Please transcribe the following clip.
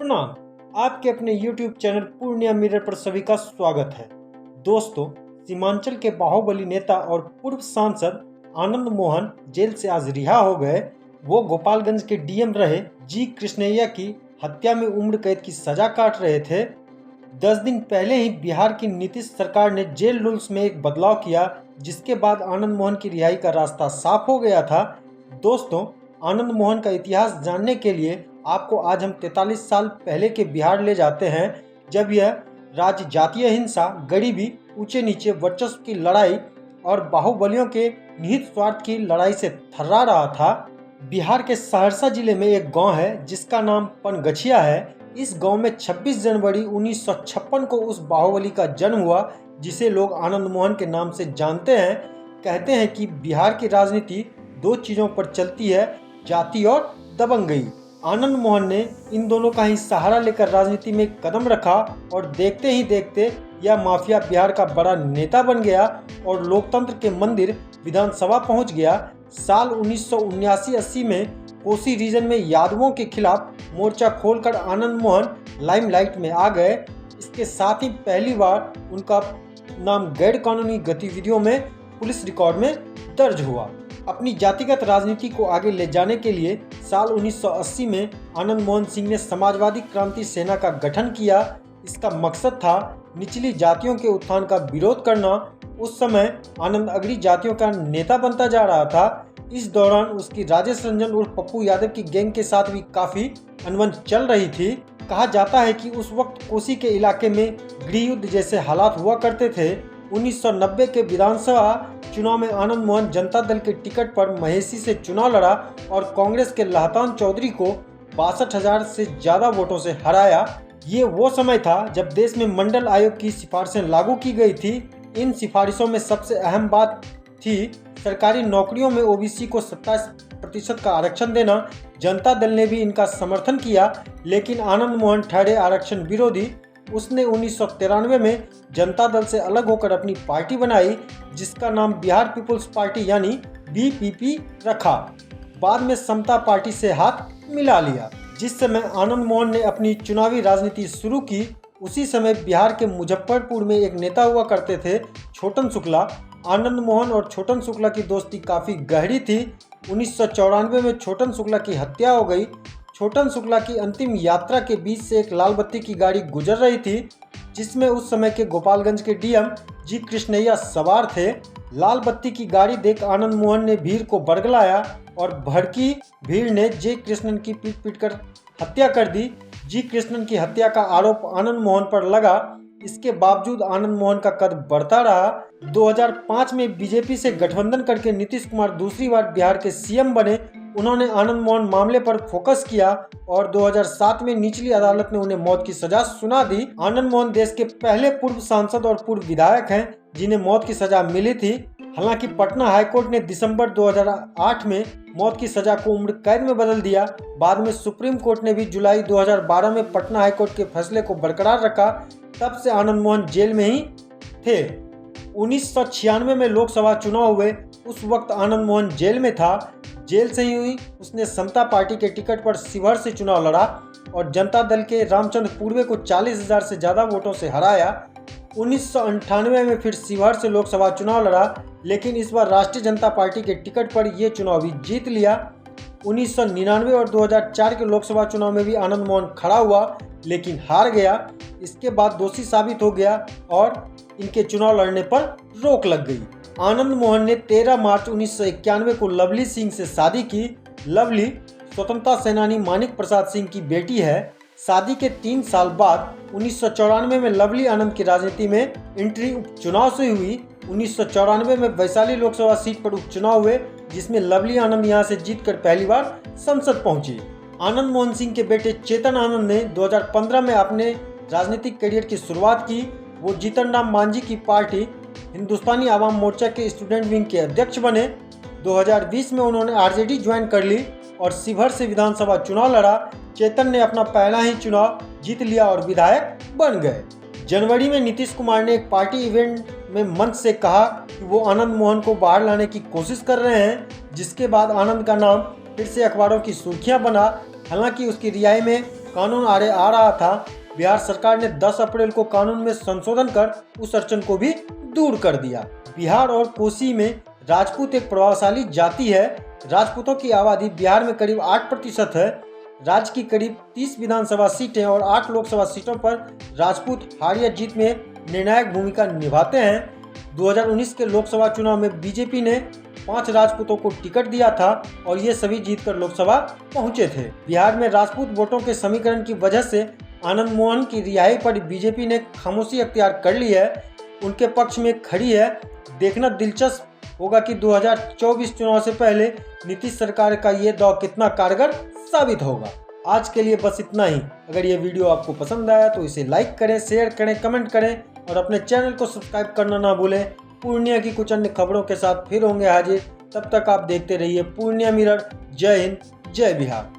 प्रणाम। आपके अपने YouTube चैनल पूर्णिया मिरर पर सभी का स्वागत है। दोस्तों, सीमांचल के बाहुबली नेता और पूर्व सांसद आनंद मोहन जेल से आज रिहा हो गए। वो गोपालगंज के डीएम रहे जी कृष्णैया की हत्या में उम्र कैद की सजा काट रहे थे। 10 दिन पहले ही बिहार की नीतीश सरकार ने जेल रूल्स में एक बदलाव किया, जिसके बाद आनंद मोहन की रिहाई का रास्ता साफ हो गया था। दोस्तों, आनंद मोहन का इतिहास जानने के लिए आपको आज हम 43 साल पहले के बिहार ले जाते हैं, जब यह राज्य जातीय हिंसा, गरीबी, ऊंचे नीचे वर्चस्व की लड़ाई और बाहुबलियों के निहित स्वार्थ की लड़ाई से थर्रा रहा था। बिहार के सहरसा जिले में एक गांव है जिसका नाम पनगछिया है। इस गांव में 26 जनवरी 1956 को उस बाहुबली का जन्म हुआ जिसे लोग आनंद मोहन के नाम से जानते हैं। कहते हैं कि बिहार की राजनीति दो चीजों पर चलती है, जाति और दबंगई। आनंद मोहन ने इन दोनों का ही सहारा लेकर राजनीति में कदम रखा और देखते ही देखते यह माफिया बिहार का बड़ा नेता बन गया और लोकतंत्र के मंदिर विधानसभा पहुंच गया। साल 1979-80 में कोसी रीजन में यादवों के खिलाफ मोर्चा खोलकर आनंद मोहन लाइमलाइट में आ गए। इसके साथ ही पहली बार उनका नाम गैर कानूनी गतिविधियों में पुलिस रिकॉर्ड में दर्ज हुआ। अपनी जातिगत राजनीति को आगे ले जाने के लिए साल 1980 में आनंद मोहन सिंह ने समाजवादी क्रांति सेना का गठन किया। इसका मकसद था निचली जातियों के उत्थान का विरोध करना। उस समय आनंद अगड़ी जातियों का नेता बनता जा रहा था। इस दौरान उसकी राजेश रंजन उर्फ पप्पू यादव की गैंग के साथ भी काफी अनबन चल रही थी। कहा जाता है कि उस वक्त कोसी के इलाके में गृह युद्ध जैसे हालात हुआ करते थे। 1990 के विधानसभा चुनाव में आनंद मोहन जनता दल के टिकट पर महेशी से चुनाव लड़ा और कांग्रेस के लहतान चौधरी को 62,000 से ज्यादा वोटों से हराया। ये वो समय था जब देश में मंडल आयोग की सिफारिशें लागू की गई थी। इन सिफारिशों में सबसे अहम बात थी सरकारी नौकरियों में ओबीसी को 27% का आरक्षण देना। जनता दल ने भी इनका समर्थन किया, लेकिन आनंद मोहन ठहरे आरक्षण विरोधी। उसने 1993 में जनता दल से अलग होकर अपनी पार्टी बनाई, जिसका नाम बिहार पीपुल्स पार्टी यानी बीपीपी रखा। बाद में समता पार्टी से हाथ मिला लिया। जिस समय आनंद मोहन ने अपनी चुनावी राजनीति शुरू की, उसी समय बिहार के मुजफ्फरपुर में एक नेता हुआ करते थे, छोटन शुक्ला। आनंद मोहन और छोटन शुक्ला की दोस्ती काफी गहरी थी। 1994 में छोटन शुक्ला की हत्या हो गई। छोटन शुक्ला की अंतिम यात्रा के बीच से एक लाल बत्ती की गाड़ी गुजर रही थी, जिसमें उस समय के गोपालगंज के डीएम जी कृष्णैया सवार थे। लाल बत्ती की गाड़ी देख आनंद मोहन ने भीड़ को बरगलाया और भड़की भीड़ ने जी कृष्णन की पीट कर हत्या कर दी। जी कृष्णन की हत्या का आरोप आनंद मोहन पर लगा। इसके बावजूद आनंद मोहन का कद बढ़ता रहा। 2005 में बीजेपी से गठबंधन करके नीतीश कुमार दूसरी बार बिहार के सीएम बने। उन्होंने आनंद मोहन मामले पर फोकस किया और 2007 में निचली अदालत ने उन्हें मौत की सजा सुना दी। आनंद मोहन देश के पहले पूर्व सांसद और पूर्व विधायक हैं जिन्हें मौत की सजा मिली थी। हालांकि पटना हाईकोर्ट ने दिसंबर 2008 में मौत की सजा को उम्र कैद में बदल दिया। बाद में सुप्रीम कोर्ट ने भी जुलाई 2012 में पटना हाईकोर्ट के फैसले को बरकरार रखा। तब से आनंद मोहन जेल में ही थे। 1996 में लोकसभा चुनाव हुए। उस वक्त आनंद मोहन जेल में था। जेल से ही हुई उसने समता पार्टी के टिकट पर शिवहर से चुनाव लड़ा और जनता दल के रामचंद्र पूर्वे को 40,000 से ज्यादा वोटों से हराया। 1998 में फिर शिवहर से लोकसभा चुनाव लड़ा, लेकिन इस बार राष्ट्रीय जनता पार्टी के टिकट पर यह चुनाव भी जीत लिया। 1999 और 2004 के लोकसभा चुनाव में भी आनंद मोहन खड़ा हुआ, लेकिन हार गया। इसके बाद दोषी साबित हो गया और इनके चुनाव लड़ने पर रोक लग गई। आनंद मोहन ने 13 मार्च 1991 को लवली सिंह से शादी की। लवली स्वतंत्रता सेनानी मानिक प्रसाद सिंह की बेटी है। शादी के 3 साल बाद 1994 में लवली आनंद की राजनीति में एंट्री उपचुनाव से हुई। 1994 में वैशाली लोकसभा सीट पर उपचुनाव हुए, जिसमें लवली आनंद यहां से जीतकर पहली बार संसद पहुंची। आनंद मोहन सिंह के बेटे चेतन आनंद ने 2015 में अपने राजनीतिक करियर की शुरुआत की। वो जीतन राम मांझी की पार्टी हिंदुस्तानी आवाम मोर्चा के स्टूडेंट विंग के अध्यक्ष बने। 2020 में उन्होंने आरजेडी ज्वाइन कर ली और शिवहर से विधानसभा चुनाव लड़ा। चेतन ने अपना पहला ही चुनाव जीत लिया और विधायक बन गए। जनवरी में नीतीश कुमार ने एक पार्टी इवेंट में मंच से कहा कि वो आनंद मोहन को बाहर लाने की कोशिश कर रहे हैं, जिसके बाद आनंद का नाम फिर से अखबारों की सुर्खियां बना। हालांकि उसकी रिहाई में कानून आड़े आ रहा था, बिहार सरकार ने 10 अप्रैल को कानून में संशोधन कर उस अड़चन को भी दूर कर दिया। बिहार और कोसी में राजपूत एक प्रभावशाली जाति है। राजपूतों की आबादी बिहार में करीब 8% है। राज्य की करीब 30 विधानसभा सीटें और 8 लोकसभा सीटों पर राजपूत हार या जीत में निर्णायक भूमिका निभाते हैं। 2019 के लोकसभा चुनाव में बीजेपी ने 5 राजपूतों को टिकट दिया था और ये सभी जीतकर लोकसभा पहुंचे थे। बिहार में राजपूत वोटों के समीकरण की वजह से आनंद मोहन की रिहाई पर बीजेपी ने खामोशी अख्तियार कर ली है, उनके पक्ष में खड़ी है। देखना दिलचस्प होगा कि 2024 चुनाव से पहले नीतीश सरकार का ये दौर कितना कारगर साबित होगा। आज के लिए बस इतना ही। अगर ये वीडियो आपको पसंद आया तो इसे लाइक करें, शेयर करें, कमेंट करें और अपने चैनल को सब्सक्राइब करना ना भूलें। पूर्णिया की कुछ अन्य खबरों के साथ फिर होंगे हाजिर। तब तक आप देखते रहिए पूर्णिया मिरर। जय हिंद, जय बिहार।